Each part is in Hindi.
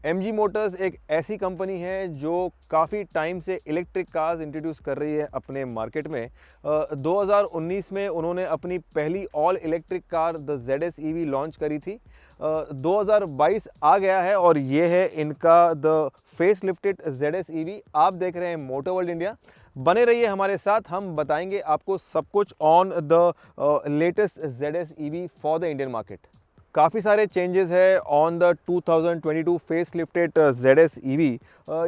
MG मोटर्स एक ऐसी कंपनी है जो काफ़ी टाइम से इलेक्ट्रिक कार्स इंट्रोड्यूस कर रही है अपने मार्केट में। 2019 में उन्होंने अपनी पहली all electric car the ZS EV launch करी थी। 2022 आ गया है और ये है इनका the face lifted ZS EV। आप देख रहे हैं मोटर वर्ल्ड इंडिया। बने रहिए हमारे साथ, हम बताएंगे आपको सब कुछ on the latest ZS EV for the Indian market. काफ़ी सारे चेंजेस है on the 2022 face lifted ZS EV।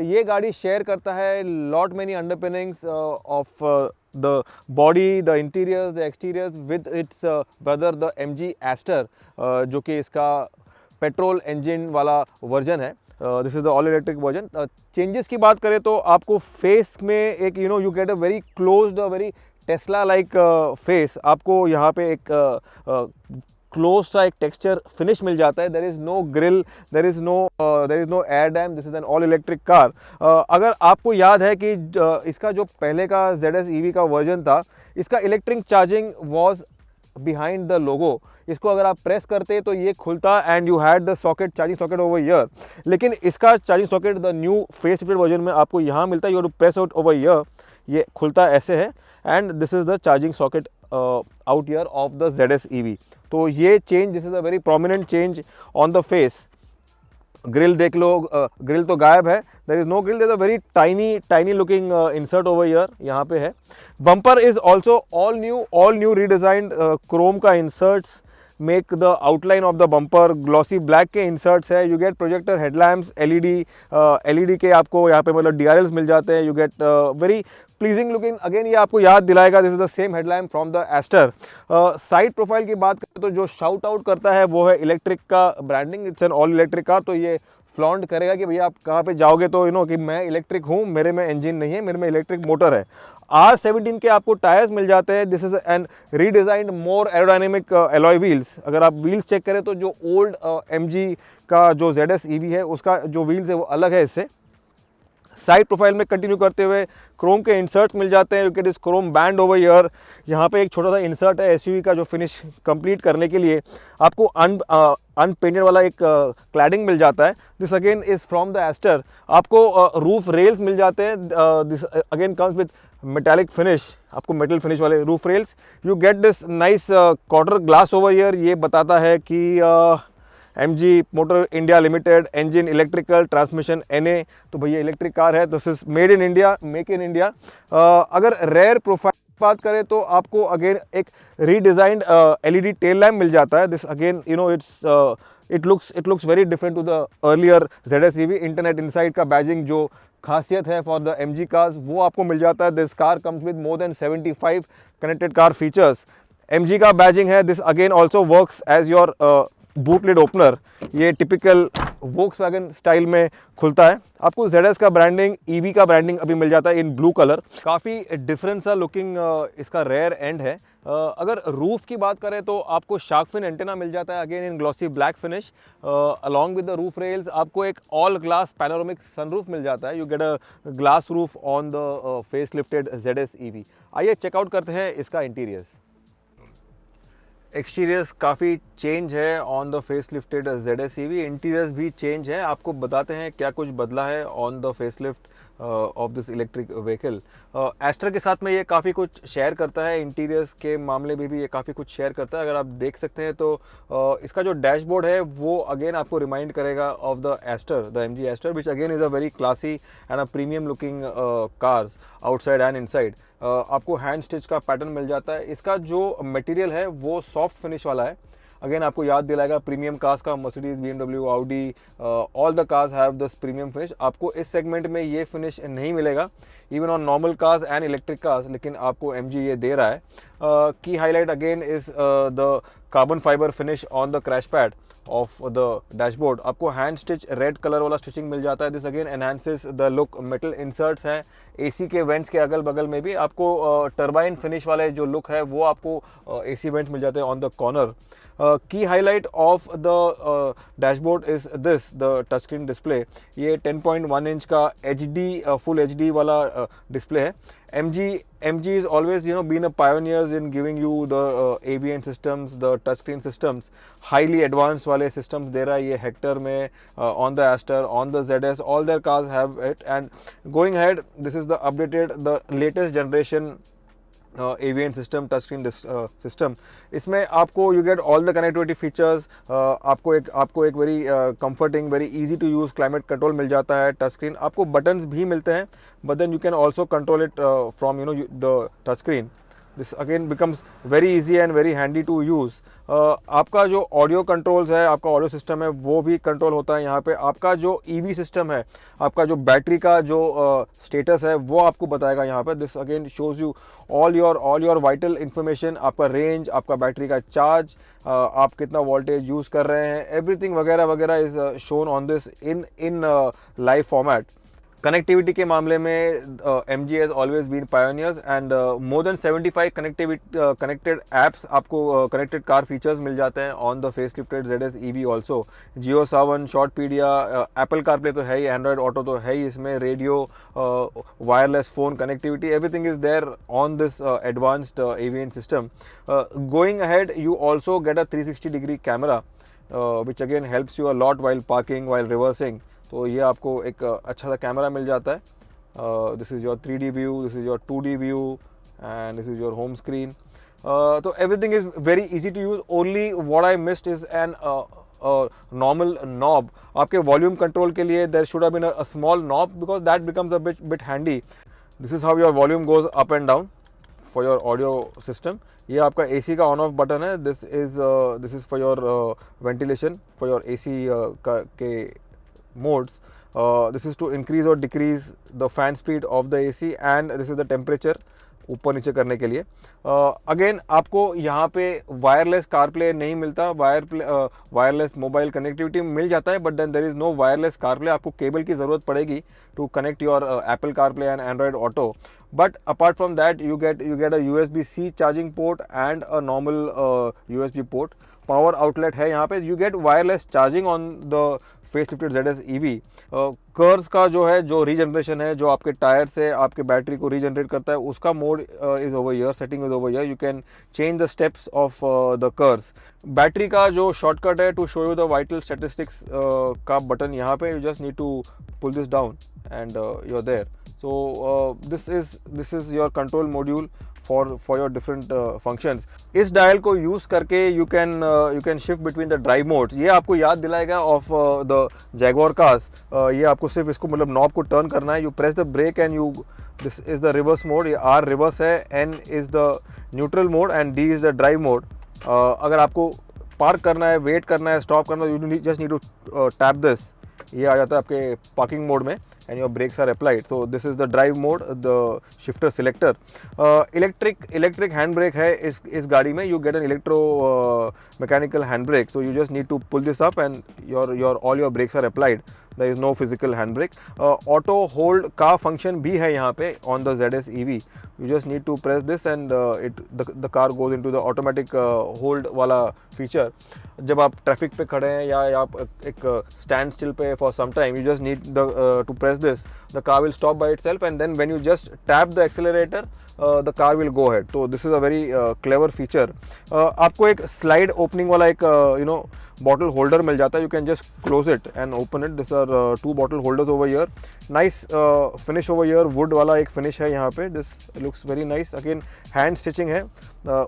ये गाड़ी शेयर करता है lot many underpinnings of the body, the interiors, the exteriors with its brother the MG Aster, जो कि इसका पेट्रोल इंजन वाला वर्जन है। This is the all electric version. Changes की बात करें तो आपको फेस में एक you get a very closed, very Tesla like face. आपको यहाँ पे एक क्लोज सा एक टेक्सचर फिनिश मिल जाता है। There is no grill, there is no air dam. This is an all electric car. अगर आपको याद है कि इसका जो पहले का ZS EV का वर्जन था, इसका electric charging was behind the logo. इसको अगर आप प्रेस करते तो ये खुलता and you had the socket, charging socket over here. लेकिन इसका charging socket the new face lifted version में आपको यहाँ मिलता है, you to press out over here. ये खुलता ऐसे है and this is the charging socket out here of the ZS EV। तो ये change, this is a very prominent change on the face. Grille देख लो, ग्रिल तो गायब है, there is no grille, there is a very tiny looking insert over here, यहाँ पे है। Bumper is also all new redesigned chrome का inserts make the outline of the bumper. Glossy black के इंसर्ट्स है। You get projector headlamps, LED के आपको यहाँ पे मतलब DRLs मिल जाते हैं। You get very pleasing looking. Again ये आपको याद दिलाएगा this is the same headlamp from the Aster. Side profile की बात करें तो जो शाउट आउट करता है वो है इलेक्ट्रिक का branding. It's an all electric car, तो ये फ्लॉन्ट करेगा कि भैया आप कहाँ पे जाओगे तो कि मैं इलेक्ट्रिक हूँ, मेरे में इंजन नहीं है, मेरे में इलेक्ट्रिक मोटर है। R17 के आपको टायर्स मिल जाते हैं। This is an redesigned more aerodynamic alloy wheels. अगर आप व्हील्स चेक करें तो जो ओल्ड MG का जो ZS EV है उसका जो व्हील्स है वो अलग है इससे। साइड प्रोफाइल में कंटिन्यू करते हुए क्रोम के इंसर्ट्स मिल जाते हैं। You get this Chrome band over year. यहाँ पे एक छोटा सा इंसर्ट है SUV का जो फिनिश कंप्लीट करने के लिए आपको अनपेंटेड वाला एक क्लैडिंग मिल जाता है। This again is from the ester. आपको रूफ रेल्स मिल जाते हैं। This again comes with metallic finish, आपको मेटल फिनिश वाले roof rails. You get this nice quarter glass over here. ये बताता है कि MG motor India limited, engine electrical, transmission NA। तो भैया इलेक्ट्रिक कार है, this is made in India, make in India. अगर रेयर प्रोफाइल बात करें तो आपको अगेन एक रीडिजाइंड LED टेल लैम्प मिल जाता है। This again it looks very different to the earlier ZS EV। Internet inside का बैजिंग जो खासियत है फॉर द MG कार्स वो आपको मिल जाता है। This car comes with more than 75 connected car features. MG का बैजिंग है। This again also works as your boot lid opener. ये टिपिकल वोक्सवैगन स्टाइल में खुलता है। आपको ZS का ब्रांडिंग, EV का ब्रांडिंग अभी मिल जाता है इन ब्लू कलर। काफ़ी डिफरेंट सा लुकिंग इसका रेयर एंड है। अगर रूफ की बात करें तो आपको शार्क फिन एंटेना मिल जाता है again in glossy black finish. Along with the roof rails आपको एक ऑल ग्लास पैनोरामिक सनरूफ मिल जाता है। You get a glass roof on the face lifted ZS EV। आइए चेकआउट करते हैं इसका इंटीरियर्स। एक्सटीरियर्स काफ़ी चेंज है on the face lifted ZS EV। Interiors भी चेंज है। आपको बताते हैं क्या कुछ बदला है on the face lift of this electric vehicle. Ester के साथ में ये काफ़ी कुछ शेयर करता है। इंटीरियर्स के मामले में भी ये काफ़ी कुछ शेयर करता है। अगर आप देख सकते हैं तो इसका जो डैशबोर्ड है वो अगेन आपको रिमाइंड करेगा of the Aster, the MG Aster, which again is a very classy and a premium looking cars outside and inside. आपको हैंड स्टिच का पैटर्न मिल जाता है। इसका जो मटेरियल है वो सॉफ्ट फिनिश वाला है। अगेन आपको याद दिलाएगा प्रीमियम कार्स का। Mercedes, BMW, Audi, all the cars have this premium finish. आपको इस सेगमेंट में ये फिनिश नहीं मिलेगा even on normal cars and electric cars, लेकिन आपको MG ये दे रहा है। की highlight again is the carbon fibre finish on the crash pad of the dashboard. आपको हैंड स्टिच रेड कलर वाला स्टिचिंग मिल जाता है। This again enhances the look. Metal inserts हैं AC के वेंट्स के अगल बगल में भी। आपको टर्बाइन फिनिश वाले जो लुक है वो आपको AC वेंट्स मिल जाते हैं ऑन द कॉर्नर। की highlight of the dashboard is this, the touch screen display. ये 10.1 इंच का फुल HD वाला डिस्प्ले है। MG is always been a pioneers in giving you the AVN systems, the touchscreen systems, highly advanced वाले systems दे रहा है ये Hector में, on the Aster, on the ZS, all their cars have it। And going ahead, this is the latest generation AVN system, touchscreen system। इसमें आपको you get all the connectivity features, आपको एक very comforting, very easy to use climate control मिल जाता है। टच स्क्रीन आपको buttons भी मिलते हैं, but then you can also control it from the touch screen। This again becomes very easy and very handy to use। आपका जो ऑडियो कंट्रोल्स है, आपका ऑडियो सिस्टम है, वो भी कंट्रोल होता है यहाँ पे। आपका जो EV सिस्टम है, आपका जो बैटरी का जो स्टेटस है, वो आपको बताएगा यहाँ पे। This again shows you all your vital information, आपका रेंज, आपका बैटरी का चार्ज, आप कितना वोल्टेज यूज़ कर रहे हैं, एवरीथिंग वगैरह वगैरह is shown on this in live format. Connectivity के मामले में MG has always been pioneers and more than 75 connected apps आपको कनेक्टेड कार फीचर्स मिल जाते हैं on the facelifted ZS EV also. JioSaavn, Shortpedia, Apple CarPlay तो है ही, एंड्रॉयड ऑटो तो है ही, इसमें radio, wireless phone connectivity, everything is there on this advanced AVN system. Going ahead, you also get a 360 degree camera which again helps you a lot while parking, while reversing. तो ये आपको एक अच्छा सा कैमरा मिल जाता है। This is your 3D view, this is your 2D view and this is your home screen. तो everything is very easy to use. Only what I missed is an normal knob. आपके वॉल्यूम कंट्रोल के लिए there should have been a small knob because that becomes a bit handy. This is how your volume goes up and down for your audio system. ये आपका AC का ऑन ऑफ बटन है। This is for your ventilation, for your AC के modes। This is to increase or decrease the fan speed of the AC and this is the temperature, ऊपर नीचे करने के लिए। अगेन आपको यहाँ पे वायरलेस कारप्ले नहीं मिलता, वायरलेस मोबाइल कनेक्टिविटी मिल जाता है, but then there is no wireless CarPlay. आपको केबल की ज़रूरत पड़ेगी to connect your Apple CarPlay and Android Auto. But apart from that you get a USB-C charging port and a normal USB port. Power outlet है यहाँ पे। You get wireless charging on the facelifted ZS EV। KERS का जो है, जो रीजनरेशन है, जो आपके टायर से आपके बैटरी को रीजनरेट करता है, उसका mode is over here, setting is over here. You can change the steps of the KERS. Battery का जो शॉर्टकट है to show you the vital statistics का बटन यहाँ पे, you just need to pull this down and you are there. So this is your control module for your different functions। इस डायल को यूज़ करके you can shift between the drive modes। ये आपको याद दिलाएगा of the Jaguar cars। ये आपको सिर्फ इसको मतलब नॉब को टर्न करना है। You press the brake and this is the reverse mode। ये R reverse है, N is the neutral mode and D is the drive mode। अगर आपको पार्क करना है, वेट करना है, स्टॉप करना है, you just need to tap this। ये आ जाता है आपके पार्किंग मोड में and your brakes are applied। So this is the drive mode, the shifter selector। electric handbrake है इस गाड़ी में। You get an electro mechanical handbrake। So you just need to pull this up and all your brakes are applied। There is no physical handbrake। auto hold का function भी है यहाँ पे on the ZS EV। You just need to press this and the car goes into the automatic hold वाला feature। जब आप ट्रैफिक पे खड़े हैं या आप एक स्टैंड स्टिल पे for some time, you just need to press this, the car will stop by itself and then when you just tap the accelerator the car will go ahead. तो this is a very clever feature. आपको एक स्लाइड ओपनिंग वाला एक बॉटल होल्डर मिल जाता है। You can just close it and open it. This are 2 bottle holders over here. Nice finish over here, wood वाला एक फिनिश है यहाँ पे। This looks very nice. Again hand stitching है।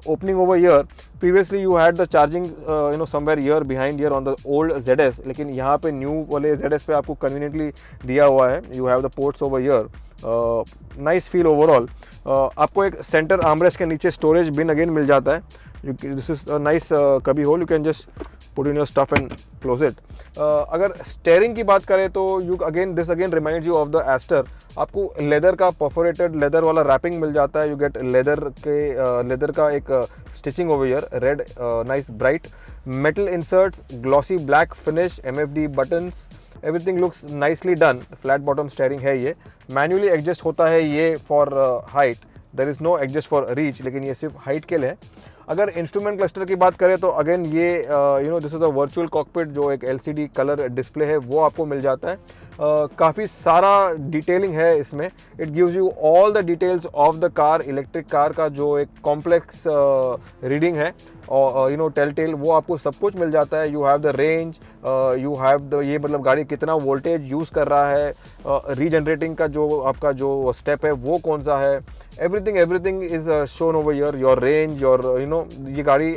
Opening over here, previously you had the charging somewhere here behind here on the old ZS, लेकिन यहाँ पे न्यू वाले ZS पे आपको कन्वीनियंटली दिया हुआ है। You have the ports over here. Nice feel overall. आपको एक सेंटर आर्मरेस्ट के नीचे स्टोरेज बिन अगेन मिल जाता है। This is a nice cubby hole. You can just put in your stuff and close it. अगर स्टेयरिंग की बात करें तो this again reminds you of the ester. आपको लेदर का परफोरेटेड लेदर वाला रैपिंग मिल जाता है। यू गेट लेदर का एक stitching over here, red nice bright metal inserts, glossy black finish, MFD buttons, everything looks nicely done. Flat bottom steering है। ये मैन्युअली एडजस्ट होता है ये for height. There is no adjust for reach, लेकिन ये सिर्फ हाइट के लिए है। अगर इंस्ट्रूमेंट क्लस्टर की बात करें तो अगेन ये this is the virtual cockpit, जो एक LCD कलर डिस्प्ले है वो आपको मिल जाता है। काफ़ी सारा डिटेलिंग है इसमें। It gives you all the details of the car. Electric car का जो एक कॉम्प्लेक्स रीडिंग है और टेल वो आपको सब कुछ मिल जाता है। You have the range, you have the ये मतलब गाड़ी कितना वोल्टेज यूज़ कर रहा है, रीजनरेटिंग का जो आपका जो स्टेप है वो कौन सा है, everything is shown over your range, your ये गाड़ी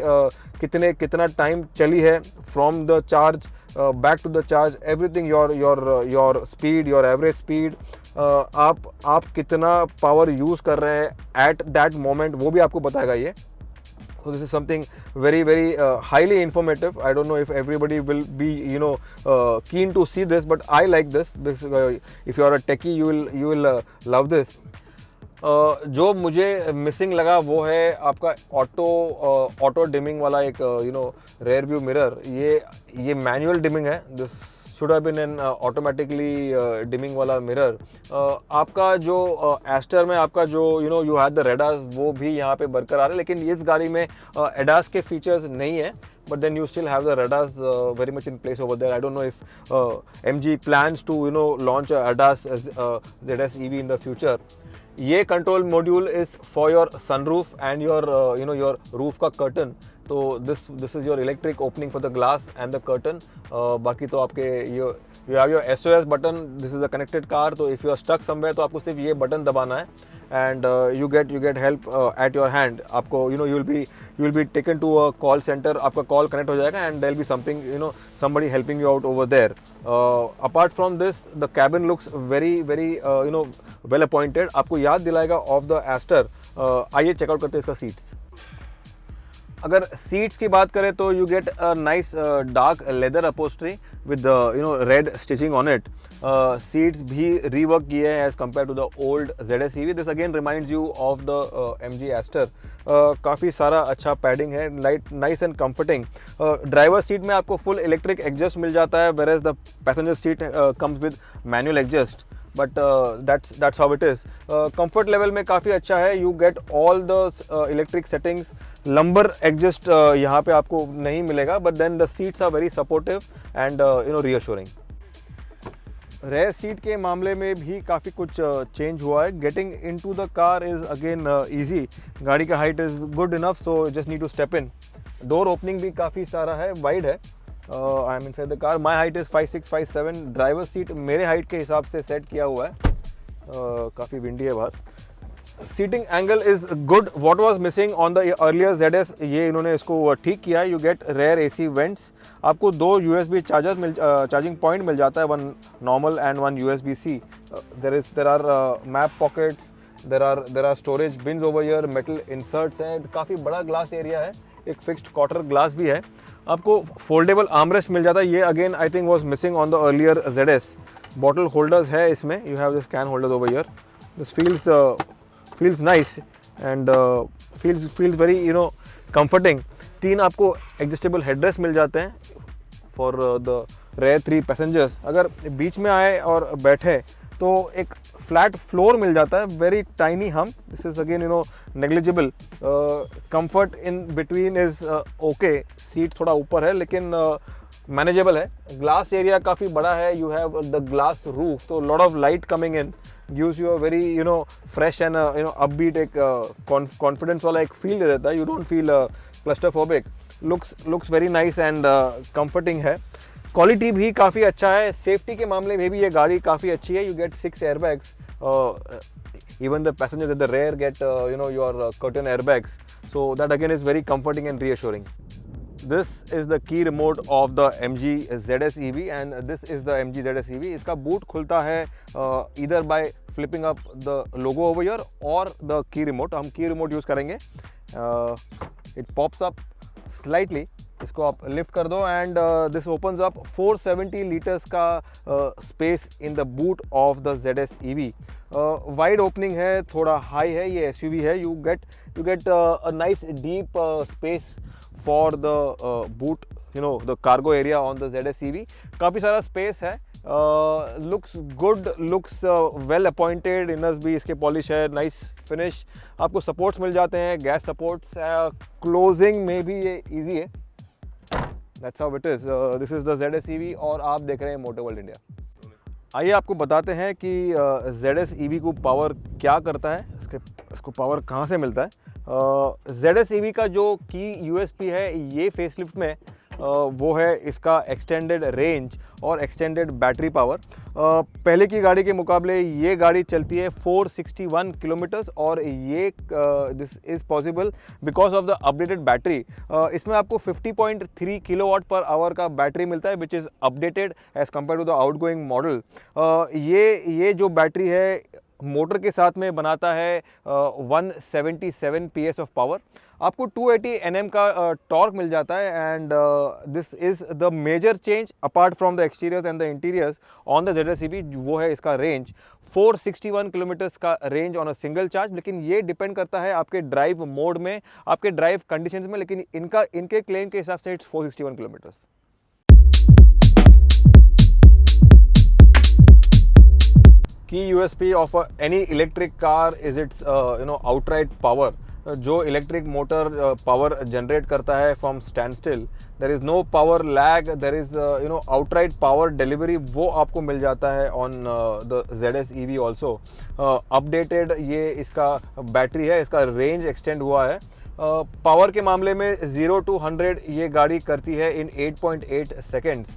कितना टाइम चली है from the charge back to the charge, everything, your speed, your average speed, आप कितना पावर यूज़ कर रहे हैं एट दैट मोमेंट, वो भी आपको बताएगा ये। So this is something very highly informative. I don't know if everybody will be keen to see this, but I like this. If you are a techie, you will love this. जो मुझे मिसिंग लगा वो है आपका ऑटो डिमिंग वाला एक रेयर व्यू मिरर। ये मैनुअल डिमिंग है। This should have been an automatically dimming वाला मिरर। आपका जो एस्टर में आपका जो यू हैव द रेडास, वो भी यहाँ पे बरकरार है, लेकिन इस गाड़ी में एडास के फीचर्स नहीं है, but then you still have the radars very much in place over there. I don't know if MG plans to launch a ADAS ZS EV in the future. ये control module is for your sunroof and your your roof का कर्टन। तो this is your electric opening for the glass and the curtain. बाकी तो आपके you have your SOS button. This is a connected car, तो if you are stuck somewhere तो आपको सिर्फ ये बटन दबाना है and you get help at your hand. आपको you will be taken to a call centre, आपका कॉल कनेक्ट हो जाएगा and there will be something somebody helping you out over there. Apart from this, the cabin looks very well appointed. आपको याद दिलाएगा ऑफ द एस्टर। आइए चेकआउट करते हैं इसका सीट्स। अगर सीट्स की बात करें तो you get a nice dark leather upholstery with red stitching on it. Seats भी रीवर्क किए हैं as compare to the old ZS EV। This again reminds you of the MG Aster. काफ़ी सारा अच्छा पैडिंग है, light nice and comforting. Driver seat में आपको फुल इलेक्ट्रिक एडजस्ट मिल जाता है, where as the passenger seat comes with manual adjust, but that's how it is. Comfort level में काफ़ी अच्छा है। You get all the electric settings. Lumbar adjust यहाँ पे आपको नहीं मिलेगा, but then the seats are very supportive and reassuring. Rear seat के मामले में भी काफ़ी कुछ चेंज हुआ है। Getting into the car is again easy. गाड़ी का height is good enough, so just need to step in. Door opening भी काफ़ी सारा है, वाइड है। I am inside the car. My height is 5'6", 5'7". Driver seat मेरे हाइट के हिसाब से सेट किया हुआ है। काफ़ी विंडी है बाहर। Seating angle is good. What was missing on the earlier ZS, ये इन्होंने इसको ठीक किया है। You get rear AC vents. आपको 2 USB चार्जिंग पॉइंट मिल जाता है, 1 normal and 1 USB-C। There are map pockets, there are storage bins over here, metal inserts हैं। काफ़ी बड़ा ग्लास एरिया है, एक फिक्स्ड क्वार्टर ग्लास भी है। आपको फोल्डेबल आर्मरेस्ट मिल जाता है। ये again I think was missing on the earlier ZS। Bottle holders है इसमें। You have this can holders over here. This feels nice and feels very comforting. 3 आपको एडजस्टेबल हेडरेस्ट मिल जाते हैं फॉर द रेयर 3 पैसेंजर्स। अगर बीच में आए और बैठे तो एक फ्लैट फ्लोर मिल जाता है, वेरी टाइनी हम। This is again negligible. Comfort in between is okay. Seat थोड़ा ऊपर है लेकिन मैनेजेबल है। ग्लास एरिया काफ़ी बड़ा है। You have the glass roof, तो lot of light coming in gives you a very fresh and upbeat एक confidence वाला एक फील दे देता है। you don't feel claustrophobic. looks very nice and comforting है। क्वालिटी भी काफ़ी अच्छा है। सेफ्टी के मामले में भी ये गाड़ी काफ़ी अच्छी है। you get 6 airbags. Even the passengers at the rear get your curtain airbags, so that again is very comforting and reassuring. This is the key remote of the MG ZS EV and this is the MG ZS EV. इसका बूट खुलता है either by flipping up the logo over here or the key remote. हम key remote यूज़ करेंगे। It pops up slightly. इसको आप लिफ्ट कर दो and this opens up 470 litres का space in the boot of the ZS EV। Wide opening है, थोड़ा हाई है, ये SUV है। You get a nice deep space for the boot, the cargo area on the ZS EV। काफ़ी सारा स्पेस है। Looks good, looks well appointed, inners भी इसके पॉलिश है, नाइस फिनिश। आपको सपोर्ट्स मिल जाते हैं, गैस सपोर्ट्स, क्लोजिंग में भी ये ईजी है। That's how it is. This is the ZS EV और आप देख रहे हैं मोटो वर्ल्ड इंडिया। आइए आपको बताते हैं कि ZS EV को पावर क्या करता है, इसको पावर कहाँ से मिलता है। ZS EV का जो की USP है ये फेसलिफ्ट में वो है इसका एक्सटेंडेड रेंज और एक्सटेंडेड बैटरी पावर। पहले की गाड़ी के मुकाबले ये गाड़ी चलती है 461 किलोमीटर्स और ये this is possible because of the updated battery. इसमें आपको 50.3 किलोवाट पर आवर का बैटरी मिलता है which is updated as compare to the outgoing model. ये जो बैटरी है मोटर के साथ में बनाता है 177 PS ऑफ पावर। आपको 280 Nm का टॉर्क मिल जाता है and this is the major change apart from the exteriors and the interiors on the ZS EV। वो है इसका रेंज 461 किलोमीटर्स का range on a single charge, लेकिन ये डिपेंड करता है आपके ड्राइव मोड में, आपके ड्राइव कंडीशंस में, लेकिन इनके क्लेम के हिसाब से it's 461 kilometres. Key USP of any electric car is its outright power। जो इलेक्ट्रिक मोटर पावर जनरेट करता है from stand still, there is no power lag, there is outright power delivery, वो आपको मिल जाता है on the ZS EV also. Updated ये इसका बैटरी है, इसका रेंज एक्सटेंड हुआ है। पावर के मामले में 0 to 100 ये गाड़ी करती है इन 8.8 सेकेंड्स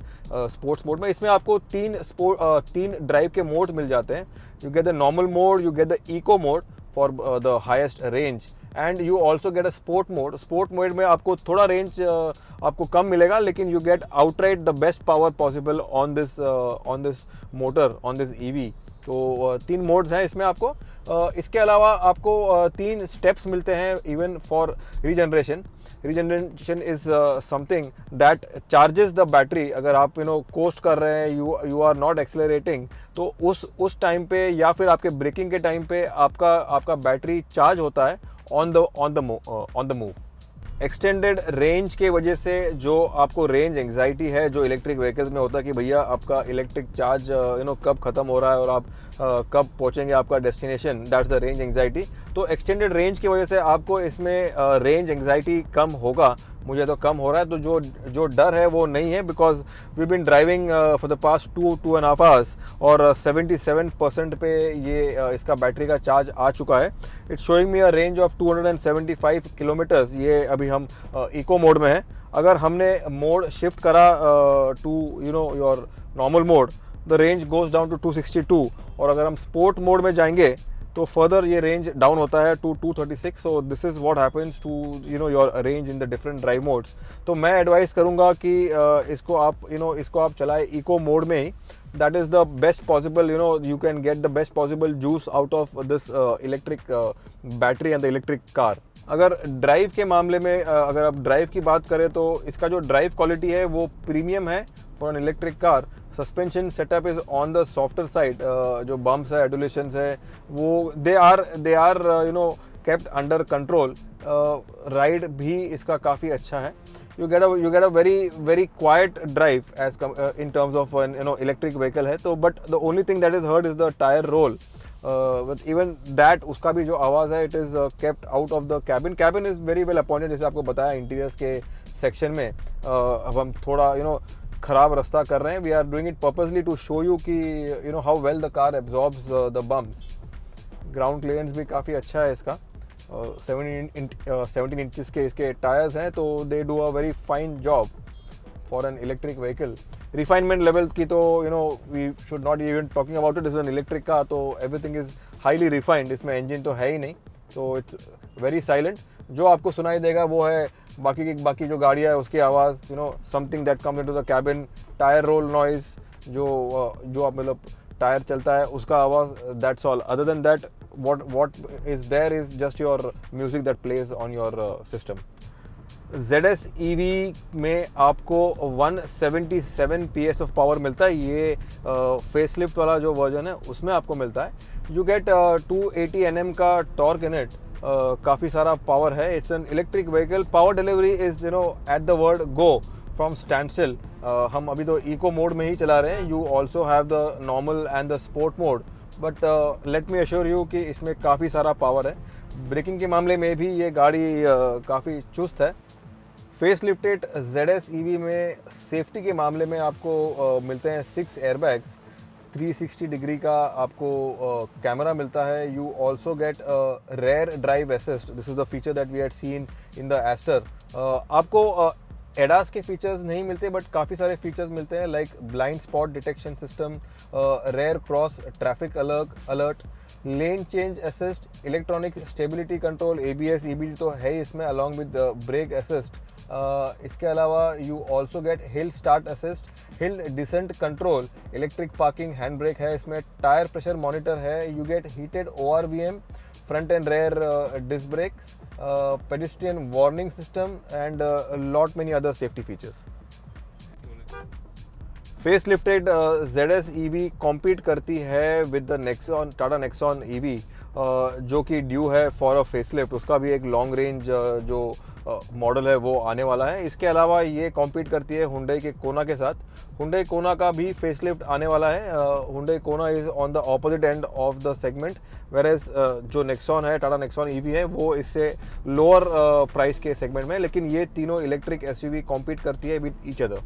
स्पोर्ट्स मोड में। इसमें आपको तीन ड्राइव के मोड मिल जाते हैं। You get the normal mode, you get the eco mode for the highest range and you also get a sport mode. Sport mode में आपको थोड़ा रेंज आपको कम मिलेगा, लेकिन you get outright the best power possible on this motor, on this EV। तो 3 मोड्स हैं इसमें आपको। इसके अलावा आपको 3 स्टेप्स मिलते हैं even for regeneration. Regeneration is something that charges the battery. अगर आप कोस्ट कर रहे हैं, यू आर नॉट एक्सेलरेटिंग, तो उस टाइम पे या फिर आपके ब्रेकिंग के टाइम पे आपका बैटरी चार्ज होता है on the move. Extended range के वजह से जो आपको रेंज एंग्जाइटी है जो इलेक्ट्रिक व्हीकल्स में होता है कि भैया आपका इलेक्ट्रिक चार्ज कब ख़त्म हो रहा है और आप कब पहुंचेंगे आपका destination, that's the range anxiety. तो एक्सटेंडेड रेंज की वजह से आपको इसमें रेंज एंग्जाइटी कम होगा, मुझे तो कम हो रहा है। तो जो डर है वो नहीं है, because we been driving for the past 2.5 hours और 77% पे ये इसका बैटरी का चार्ज आ चुका है। It's showing me a range of 275 kilometres. ये अभी हम इको मोड में है। अगर हमने मोड शिफ्ट करा to your normal mode, the range goes down to 262 और अगर हम स्पोर्ट मोड में जाएंगे तो फर्दर ये रेंज डाउन होता है to 236। So this is what happens to your range in the different drive modes. तो मैं एडवाइस करूँगा कि इसको आप चलाएं इको मोड में ही। That is the best possible, you can get the best possible juice out of this electric battery and the electric car. अगर ड्राइव के मामले में अगर आप ड्राइव की बात करें तो इसका जो ड्राइव क्वालिटी है वो प्रीमियम है for an electric car. Suspension setup is on the softer side. जो बम्प्स है, एडुलेशंस है, वो they are kept under control. Ride भी इसका काफ़ी अच्छा है। you get a very quiet drive as in terms of an electric vehicle है। तो but the only thing that is heard is the tire roll। but even that उसका भी जो आवाज़ है it is kept out of the cabin। cabin is very well appointed, जैसे आपको बताया इंटीरियर्स के सेक्शन में। अब हम थोड़ा ख़राब रास्ता कर रहे हैं। We are doing it purposely to show you कि how well the car absorbs the bumps. Ground clearance भी काफ़ी अच्छा है इसका। 17 इंचज़ के इसके टायर्स हैं, तो they do a very fine job for an electric vehicle. Refinement level की तो we should not even talking about it. Is an electric car, तो एवरीथिंग इज़ हाईली रिफाइंड। इसमें इंजन तो है ही नहीं, तो इट्स वेरी साइलेंट। जो आपको सुनाई देगा वो है बाकी जो गाड़ियाँ है उसकी आवाज़, something that comes into the cabin. Tyre roll noise, जो आप मतलब टायर चलता है उसका आवाज़, that's all. Other than that what is there is just your music that plays on your system। ZS EV में आपको 177 PS ऑफ पावर मिलता है। ये फेसलिफ्ट वाला जो वर्जन है उसमें आपको मिलता है। यू गेट 280 Nm का टॉर्क इन इट। काफ़ी सारा पावर है। It's an electric vehicle. Power delivery is at the word go from stand still. हम अभी तो इको मोड में ही चला रहे हैं। You also have the normal and the sport mode, but let me assure you कि इसमें काफ़ी सारा पावर है। ब्रेकिंग के मामले में भी ये गाड़ी काफ़ी चुस्त है। फेस लिफ्टेड ZS EV में सेफ्टी के मामले में आपको मिलते हैं 6 एयरबैग्स, 360 डिग्री का आपको कैमरा मिलता है। You also get rear drive assist, this is the feature that we had seen in the ester. आपको एडास के फीचर्स नहीं मिलते, बट काफ़ी सारे फीचर्स मिलते हैं, like blind spot detection system, rear cross traffic alert, lane change assist, electronic stability control, ABS EBD तो है ही इसमें, अलॉन्ग विद ब्रेक असिस्ट। इसके अलावा you also get hill start assist, hill descent control, electric parking, hand brake है इसमें, टायर प्रेशर मॉनिटर है, you get heated ORVM, front and rear disc brakes, pedestrian warning system and lot many other safety features. Facelifted ZS EV compete करती है with the Nexon, Tata Nexon EV, जो कि ड्यू है फॉर अ फेसलिफ्ट। उसका भी एक लॉन्ग रेंज जो मॉडल है वो आने वाला है। इसके अलावा ये कॉम्पीट करती है हुंडई के कोना के साथ। हुंडई कोना का भी फेसलिफ्ट आने वाला है। Hyundai Kona is on the opposite end of the segment, whereas जो नेक्सॉन है, टाटा नेक्सॉन EV है, वो इससे लोअर प्राइस के सेगमेंट में, लेकिन ये तीनों इलेक्ट्रिक SUV कॉम्पीट करती है विद ईच अदर।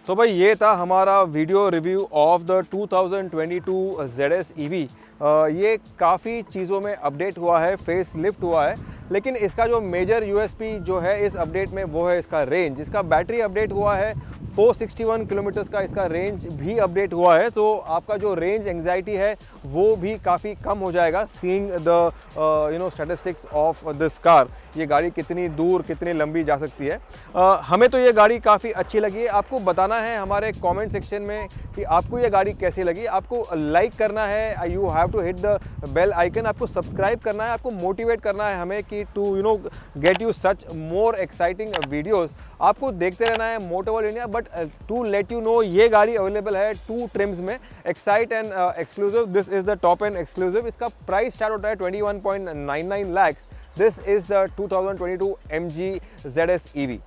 तो भाई ये था हमारा video review of the 2022 ZS EV। ये काफ़ी चीज़ों में अपडेट हुआ है, फेस लिफ्ट हुआ है, लेकिन इसका जो मेजर USP जो है इस अपडेट में वो है इसका रेंज। इसका बैटरी अपडेट हुआ है, 461 किलोमीटर्स का इसका रेंज भी अपडेट हुआ है, तो आपका जो रेंज एंग्जाइटी है वो भी काफ़ी कम हो जाएगा, seeing the statistics of this car. ये गाड़ी कितनी दूर, कितनी लंबी जा सकती है। हमें तो ये गाड़ी काफ़ी अच्छी लगी है। आपको बताना है हमारे कमेंट सेक्शन में कि आपको ये गाड़ी कैसी लगी। आपको लाइक करना है, you have to hit the bell icon, आपको सब्सक्राइब करना है, आपको मोटिवेट करना है हमें कि to get you such more exciting videos. आपको देखते रहना है motor world India, but to let you know ये गाड़ी अवेलेबल है 2 ट्रिम्स में, excite and exclusive. This is the top end exclusive. इसका प्राइस स्टार्ट होता है 21.99 lakhs। दिस इज द 2022 MG ZS EV।